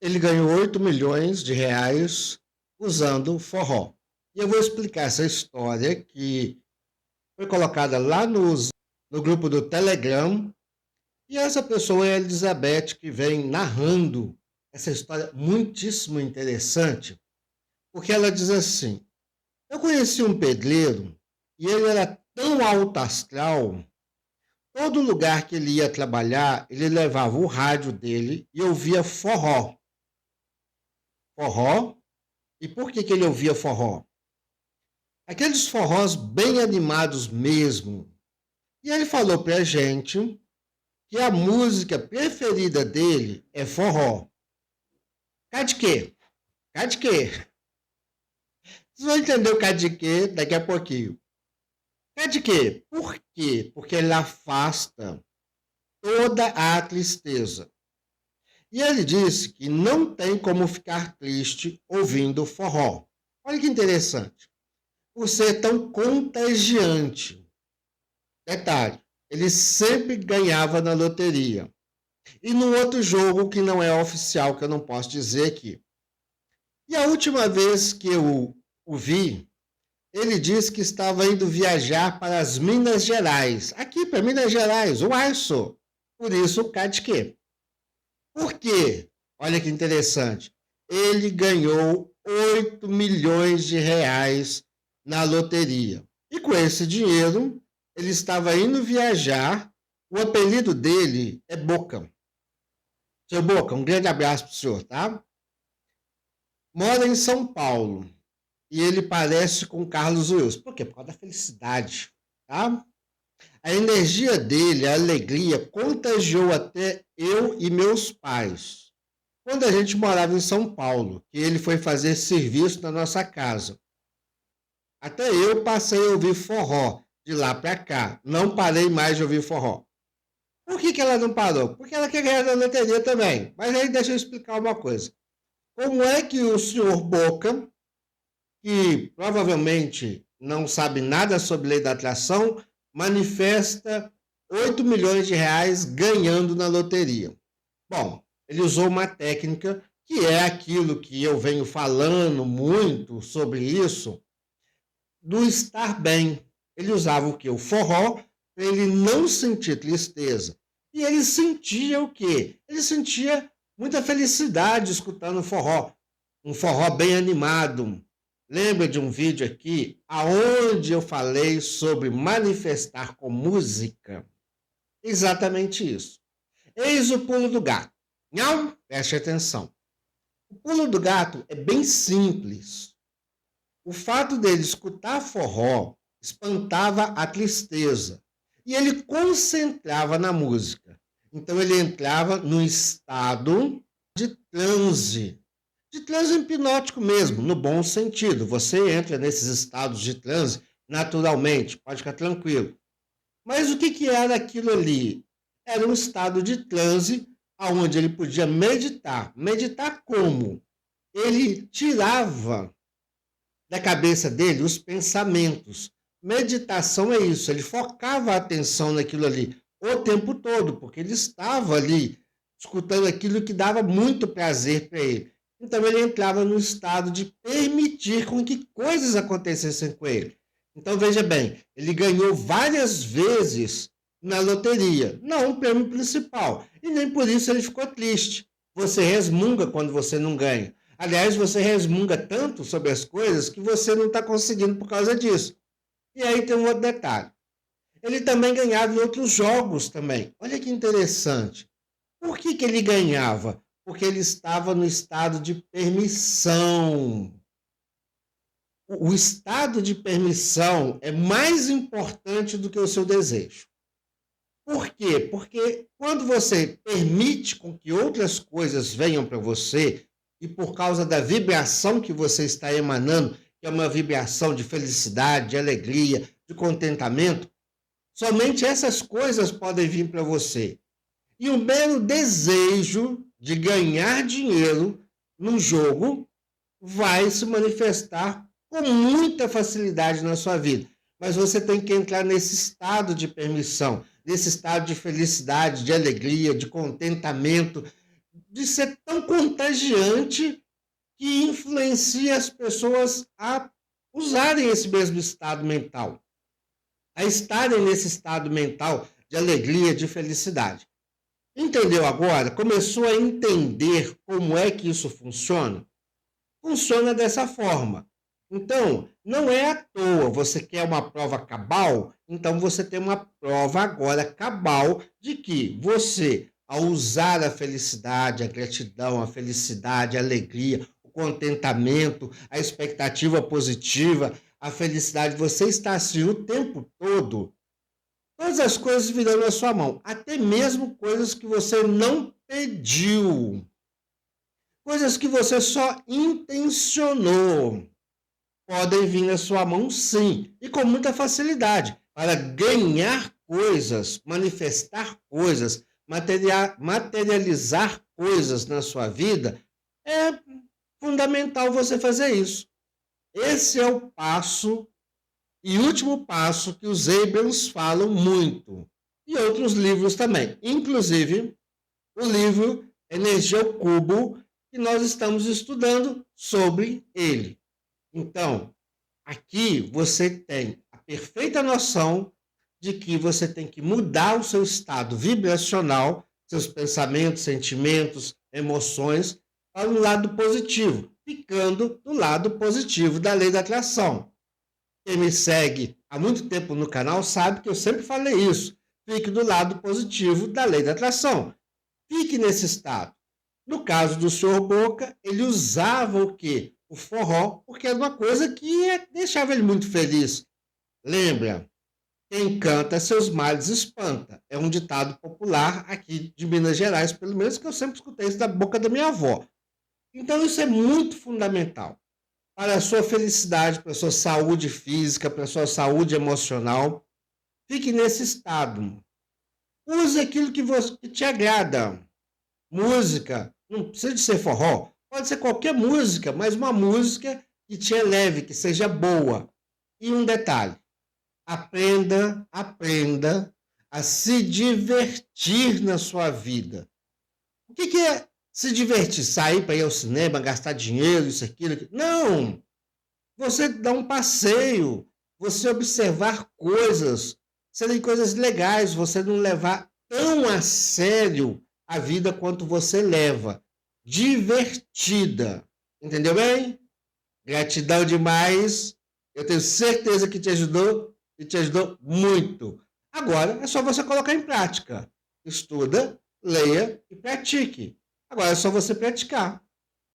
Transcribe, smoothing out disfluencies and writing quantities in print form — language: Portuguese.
Ele ganhou 8 milhões de reais usando forró. E eu vou explicar essa história que foi colocada lá no grupo do Telegram. E essa pessoa é a Elizabeth, que vem narrando essa história muitíssimo interessante, porque ela diz assim: eu conheci um pedreiro e ele era tão alto astral, todo lugar que ele ia trabalhar, ele levava o rádio dele e ouvia forró. Forró? E por que ele ouvia forró? Aqueles forrós bem animados mesmo. E ele falou pra gente que a música preferida dele é forró. Cá de quê? Cá de quê? Vocês vão entender o cá de quê daqui a pouquinho. Cá de quê? Por quê? Porque ele afasta toda a tristeza. E ele disse que não tem como ficar triste ouvindo forró. Olha que interessante. Por ser tão contagiante. Detalhe, ele sempre ganhava na loteria. E num outro jogo que não é oficial, que eu não posso dizer aqui. E a última vez que eu o vi, ele disse que estava indo viajar para as Minas Gerais. Aqui para Minas Gerais, o Arço. Por isso, o cá de quê? Por quê? Olha que interessante. Ele ganhou 8 milhões de reais na loteria. E com esse dinheiro, ele estava indo viajar. O apelido dele é Boca. Seu Boca, um grande abraço para o senhor, tá? Mora em São Paulo. E ele parece com Carlos Wilson. Por quê? Por causa da felicidade, tá? A energia dele, a alegria, contagiou até eu e meus pais. Quando a gente morava em São Paulo, que ele foi fazer serviço na nossa casa. Até eu passei a ouvir forró de lá para cá. Não parei mais de ouvir forró. Por que ela não parou? Porque ela quer ganhar na loteria também. Mas aí deixa eu explicar uma coisa. Como é que o senhor Boca, que provavelmente não sabe nada sobre lei da atração, manifesta 8 milhões de reais ganhando na loteria? Bom, ele usou uma técnica que é aquilo que eu venho falando muito sobre isso, do estar bem. Ele usava o quê? O forró, para ele não sentir tristeza. E ele sentia o quê? Ele sentia muita felicidade escutando forró. Um forró bem animado. Lembra de um vídeo aqui aonde eu falei sobre manifestar com música? Exatamente isso. Eis o pulo do gato. Não? Preste atenção. O pulo do gato é bem simples. O fato dele escutar forró espantava a tristeza e ele concentrava na música. Então ele entrava num estado de transe hipnótico mesmo, no bom sentido. Você entra nesses estados de transe naturalmente, pode ficar tranquilo. Mas o que era aquilo ali? Era um estado de transe onde ele podia meditar. Meditar como? Ele tirava da cabeça dele os pensamentos. Meditação é isso, ele focava a atenção naquilo ali o tempo todo, porque ele estava ali escutando aquilo que dava muito prazer para ele. Então ele entrava no estado de permitir com que coisas acontecessem com ele. Então veja bem, ele ganhou várias vezes na loteria, não o prêmio principal, e nem por isso ele ficou triste. Você resmunga quando você não ganha. Aliás, você resmunga tanto sobre as coisas que você não está conseguindo por causa disso. E aí tem um outro detalhe. Ele também ganhava em outros jogos também. Olha que interessante. Por que ele ganhava? Porque ele estava no estado de permissão. O estado de permissão é mais importante do que o seu desejo. Por quê? Porque quando você permite com que outras coisas venham para você, e por causa da vibração que você está emanando, que é uma vibração de felicidade, de alegria, de contentamento, somente essas coisas podem vir para você. E o mero desejo de ganhar dinheiro num jogo vai se manifestar com muita facilidade na sua vida. Mas você tem que entrar nesse estado de permissão, nesse estado de felicidade, de alegria, de contentamento, de ser tão contagiante que influencia as pessoas a usarem esse mesmo estado mental, a estarem nesse estado mental de alegria, de felicidade. Entendeu agora? Começou a entender como é que isso funciona? Funciona dessa forma. Então, não é à toa, você quer uma prova cabal, então você tem uma prova agora cabal de que você, ao usar a felicidade, a gratidão, a felicidade, a alegria, o contentamento, a expectativa positiva, a felicidade, você está assim o tempo todo, todas as coisas virão na sua mão, até mesmo coisas que você não pediu, coisas que você só intencionou, podem vir na sua mão sim, e com muita facilidade, para ganhar coisas, manifestar coisas, materializar coisas na sua vida, é fundamental você fazer isso. Esse é o passo e último passo que os Abrams falam muito, e outros livros também, inclusive o livro Energia ao Cubo, que nós estamos estudando sobre ele. Então, aqui você tem a perfeita noção de que você tem que mudar o seu estado vibracional, seus pensamentos, sentimentos, emoções, para um lado positivo, ficando do lado positivo da lei da atração. Quem me segue há muito tempo no canal sabe que eu sempre falei isso. Fique do lado positivo da lei da atração. Fique nesse estado. No caso do Sr. Boca, ele usava o quê? O forró, porque era uma coisa que deixava ele muito feliz. Lembra? Quem canta seus males espanta. É um ditado popular aqui de Minas Gerais, pelo menos que eu sempre escutei isso da boca da minha avó. Então isso é muito fundamental para a sua felicidade, para a sua saúde física, para a sua saúde emocional. Fique nesse estado. Use aquilo que te agrada. Música, não precisa de ser forró, pode ser qualquer música, mas uma música que te eleve, que seja boa. E um detalhe, aprenda a se divertir na sua vida. O que é se divertir? Sair para ir ao cinema, gastar dinheiro, isso, aquilo. Não! Você dar um passeio, você observar coisas, serem coisas legais, você não levar tão a sério a vida quanto você leva. Divertida. Entendeu bem? Gratidão demais. Eu tenho certeza que te ajudou e te ajudou muito. Agora é só você colocar em prática. Estuda, leia e pratique. Agora é só você praticar.